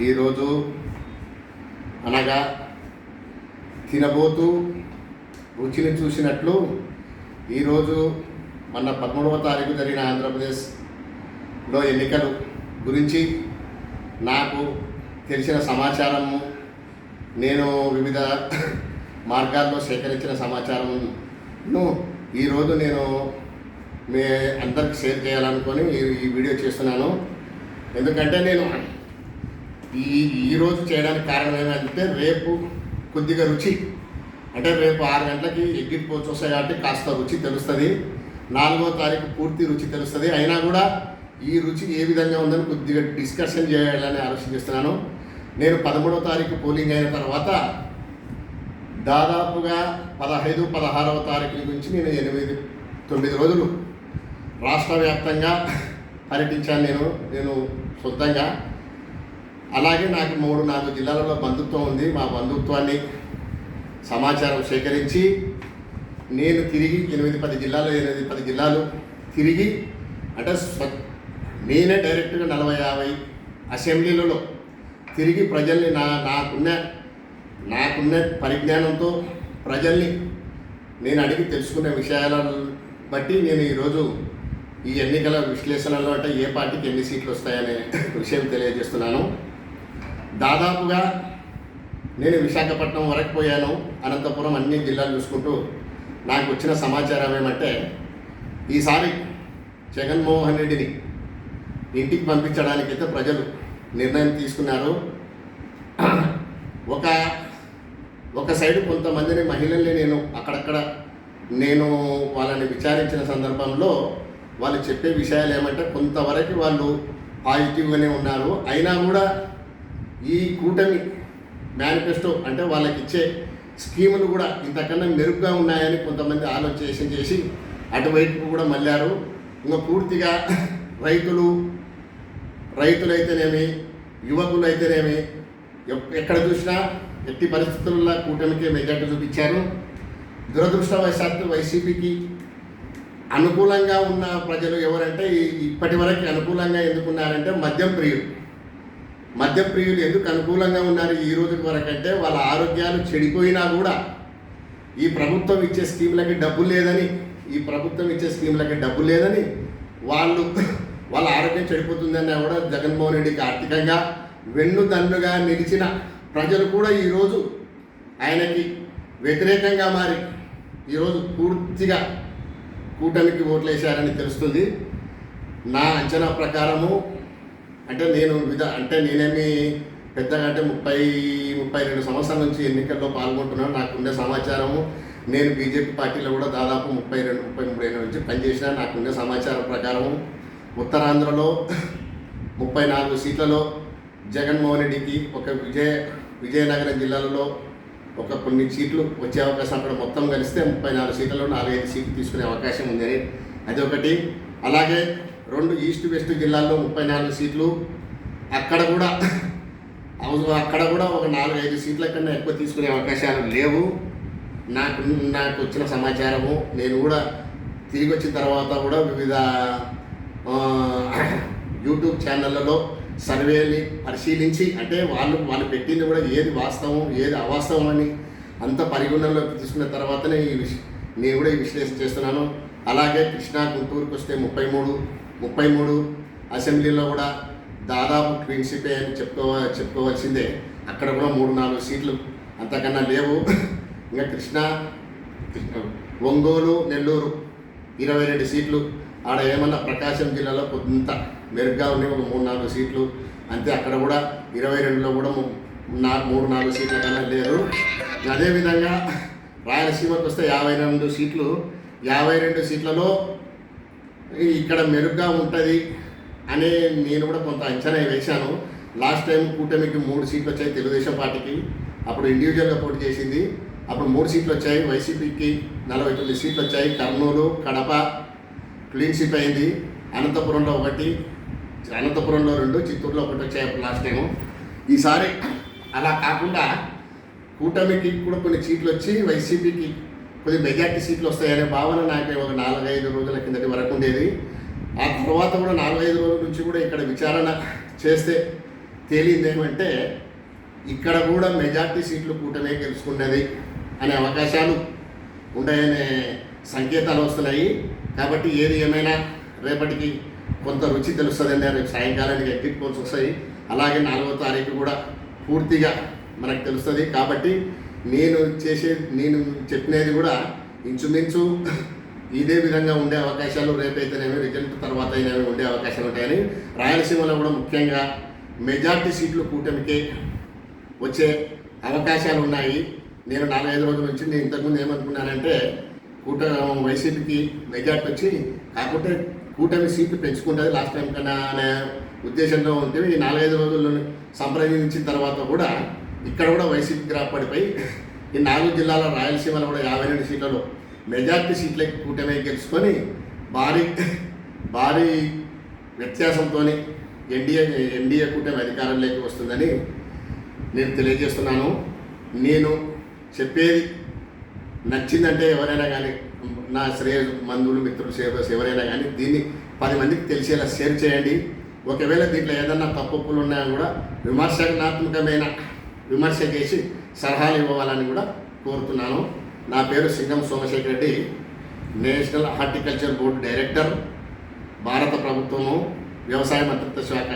ఈరోజు అనగా తినబోతూ రుచిని చూసినట్లు ఈరోజు మన 13వ తారీఖు జరిగిన ఆంధ్రప్రదేశ్లో ఎన్నికలు గురించి నాకు తెలిసిన సమాచారము, నేను వివిధ మార్గాల్లో సేకరించిన సమాచారంను ఈరోజు నేను మీ అందరికి షేర్ చేయాలనుకొని ఈ వీడియో చేస్తున్నాను. ఎందుకంటే నేను ఈరోజు చేయడానికి కారణం ఏమంటే రేపు కొద్దిగా రుచి, అంటే రేపు 6 గంటలకి ఎగ్జిట్ పోల్స్ వస్తాయి కాబట్టి కాస్త రుచి తెలుస్తుంది. 4వ తారీఖు పూర్తి రుచి తెలుస్తుంది. అయినా కూడా ఈ రుచి ఏ విధంగా ఉందని కొద్దిగా డిస్కషన్ చేయాలని ఆలోచిస్తున్నాను. నేను 13వ తారీఖు పోలింగ్ అయిన తర్వాత దాదాపుగా 15, 16వ తారీఖు నుంచి నేను 8-9 రోజులు రాష్ట్ర వ్యాప్తంగా పర్యటించాను నేను సొంతంగా. అలాగే నాకు 3-4 జిల్లాలలో బంధుత్వం ఉంది. మా బంధుత్వాన్ని సమాచారం సేకరించి నేను తిరిగి 8-10 జిల్లాలు తిరిగి, అంటే నేనే డైరెక్ట్గా 40-50 అసెంబ్లీలలో తిరిగి ప్రజల్ని నాకున్న పరిజ్ఞానంతో ప్రజల్ని నేను అడిగి తెలుసుకునే విషయాలను బట్టి నేను ఈరోజు ఈ ఎన్నికల విశ్లేషణలో అంటే ఏ పార్టీకి ఎన్ని సీట్లు వస్తాయనే విషయం తెలియజేస్తున్నాను. దాదాపుగా నేను విశాఖపట్నం వరకు పోయాను, అనంతపురం, అన్ని జిల్లాలు చూసుకుంటూ నాకు వచ్చిన సమాచారం ఏమంటే ఈసారి జగన్మోహన్ రెడ్డిని ఇంటికి పంపించడానికైతే ప్రజలు నిర్ణయం తీసుకున్నారు. ఒక సైడు కొంతమందిని మహిళల్ని నేను వాళ్ళని విచారించిన సందర్భంలో వాళ్ళు చెప్పే విషయాలు ఏమంటే కొంతవరకు వాళ్ళు పాజిటివ్గానే ఉన్నారు. అయినా కూడా ఈ కూటమి మేనిఫెస్టో అంటే వాళ్ళకి ఇచ్చే స్కీములు కూడా ఇంతకన్నా మెరుగ్గా ఉన్నాయని కొంతమంది ఆలోచన చేసి అటువైపు కూడా మళ్ళారు. ఇంకా పూర్తిగా రైతులైతేనేమి, యువకులైతేనేమి ఎక్కడ చూసినా ఎట్టి పరిస్థితుల్లో కూటమికి మెజార్టీ చూపించారు. దురదృష్టవశాత్తు వైసీపీకి అనుకూలంగా ఉన్న ప్రజలు ఎవరంటే ఇప్పటి వరకు అనుకూలంగా ఎందుకున్నారంటే మద్యం ప్రియులు ఎందుకు అనుకూలంగా ఉన్నారు ఈ రోజు వరకు అంటే వాళ్ళ ఆరోగ్యాలు చెడిపోయినా కూడా ఈ ప్రభుత్వం ఇచ్చే స్కీములకి డబ్బు లేదని వాళ్ళ ఆరోగ్యం చెడిపోతుందని కూడా జగన్మోహన్ రెడ్డికి ఆర్థికంగా వెన్నుదన్నుగా నిలిచిన ప్రజలు కూడా ఈరోజు ఆయనకి వ్యతిరేకంగా మారి ఈరోజు పూర్తిగా కూటమికి ఓట్లేశారని తెలుస్తుంది. నా అంచనా ప్రకారము అంటే నేనేమి పెద్దగా అంటే 32 సంవత్సరాల నుంచి ఎన్నికల్లో పాల్గొంటున్నాను. నాకుండే సమాచారము, నేను బీజేపీ పార్టీలో కూడా దాదాపు 32-33 ఏళ్ళ నుంచి పనిచేసిన నాకుండే సమాచారం ప్రకారము ఉత్తరాంధ్రలో 34 సీట్లలో జగన్మోహన్ రెడ్డికి ఒక విజయనగరం జిల్లాలలో కొన్ని సీట్లు వచ్చే అవకాశం, అక్కడ మొత్తం కలిస్తే 34 సీట్లలో 4-5 సీట్లు తీసుకునే అవకాశం ఉందని అది ఒకటి. అలాగే 2 ఈస్ట్ వెస్ట్ జిల్లాల్లో 34 సీట్లు, అక్కడ కూడా ఒక 4-5 సీట్ల కన్నా ఎక్కువ తీసుకునే అవకాశాలు లేవు. నాకు వచ్చిన సమాచారము, నేను కూడా తిరిగి వచ్చిన తర్వాత కూడా వివిధ యూట్యూబ్ ఛానళ్ళలో సర్వేని పరిశీలించి, అంటే వాళ్ళు పెట్టింది కూడా ఏది వాస్తవం ఏది అవాస్తవం అని అంత పరిగణనలోకి తీసుకున్న తర్వాతనే నేను కూడా ఈ విశ్లేషణ చేస్తున్నాను. అలాగే కృష్ణా, గుంటూరుకు వస్తే 33 అసెంబ్లీలో కూడా దాదాపు క్లీన్షిపే అని చెప్పుకోవాల్సిందే. అక్కడ కూడా 3-4 సీట్లు అంతకన్నా లేవు. ఇంకా కృష్ణా, ఒంగోలు, నెల్లూరు 22 సీట్లు. ఆడ ఏమన్నా ప్రకాశం జిల్లాలో కొంత మెరుగ్గా ఉన్నాయి, ఒక 3-4 సీట్లు అంతే. అక్కడ కూడా 22లో కూడా 3-4 సీట్ల కన్నా లేదు. అదేవిధంగా రాయలసీమకు వస్తే 52 సీట్లు. 52 సీట్లలో ఇక్కడ మెరుగ్గా ఉంటుంది అని నేను కూడా కొంత అంచనా వేశాను. లాస్ట్ టైం కూటమికి 3 సీట్లు వచ్చాయి తెలుగుదేశం పార్టీకి, అప్పుడు ఇండివిజువల్గా పోటీ చేసింది. అప్పుడు 3 సీట్లు వచ్చాయి. వైసీపీకి 49 సీట్లు వచ్చాయి. కర్నూలు, కడప క్లీన్ షీప్ అయింది. అనంతపురంలో 2, చిత్తూరులో 1 వచ్చాయి లాస్ట్ టైము. ఈసారి అలా కాకుండా కూటమికి కూడా కొన్ని సీట్లు వచ్చి వైసీపీకి కొద్ది మెజార్టీ సీట్లు వస్తాయనే భావన నాకు ఒక 4-5 రోజుల కిందటి వరకు ఉండేది. ఆ తర్వాత కూడా 4-5 రోజుల నుంచి కూడా ఇక్కడ విచారణ చేస్తే తేలింది ఏమంటే ఇక్కడ కూడా మెజార్టీ సీట్లు కూటమే గెలుచుకున్నది అనే అవకాశాలు ఉంటాయనే సంకేతాలు వస్తున్నాయి. కాబట్టి ఏది ఏమైనా రేపటికి కొంత రుచి తెలుస్తుందండి. రేపు సాయంకాలానికి ఎగ్జిట్ పోల్స్ వస్తాయి. అలాగే 4వ తారీఖు కూడా పూర్తిగా మనకు తెలుస్తుంది. కాబట్టి నేను చెప్పినది కూడా ఇంచుమించు ఇదే విధంగా ఉండే అవకాశాలు రేపైతేనేమి రిజల్ట్ తర్వాత అయినవి ఉండే అవకాశాలు ఉంటాయని, రాయలసీమలో కూడా ముఖ్యంగా మెజార్టీ సీట్లు కూటమికే వచ్చే అవకాశాలు ఉన్నాయి. నేను 4-5 రోజుల నుంచి నేను ఇంతకుముందు ఏమనుకున్నానంటే వైసీపీకి మెజార్టీ వచ్చి కాకపోతే కూటమి సీట్లు పెంచుకుంటుంది లాస్ట్ టైం కన్నా అనే ఉద్దేశంలో ఉంటే ఈ 4-5 రోజుల్లో సంప్రదించిన తర్వాత కూడా ఇక్కడ కూడా వైసీపీ గ్రాఫ్ పడిపోయి ఈ 4 జిల్లాల రాయలసీమలో కూడా 52 సీట్లలో మెజార్టీ సీట్లకి కూటమి గెలుచుకొని భారీ వ్యత్యాసంతో ఎన్డీఏ కూటమి అధికారంలోకి వస్తుందని నేను తెలియజేస్తున్నాను. నేను చెప్పేది నచ్చిందంటే ఎవరైనా కానీ నా బంధువులు మిత్రులు ఎవరైనా కానీ దీన్ని 10 మందికి తెలిసేలా షేర్ చేయండి. ఒకవేళ దీంట్లో ఏదన్నా తప్పులు ఉన్నాయో కూడా విమర్శనాత్మకమైన విమర్శ చేసి సలహాలు ఇవ్వాలని కూడా కోరుతున్నాను. నా పేరు Singam Somashekar Reddy, national horticulture board director, భారత ప్రభుత్వము వ్యవసాయ మంత్రిత్వ శాఖ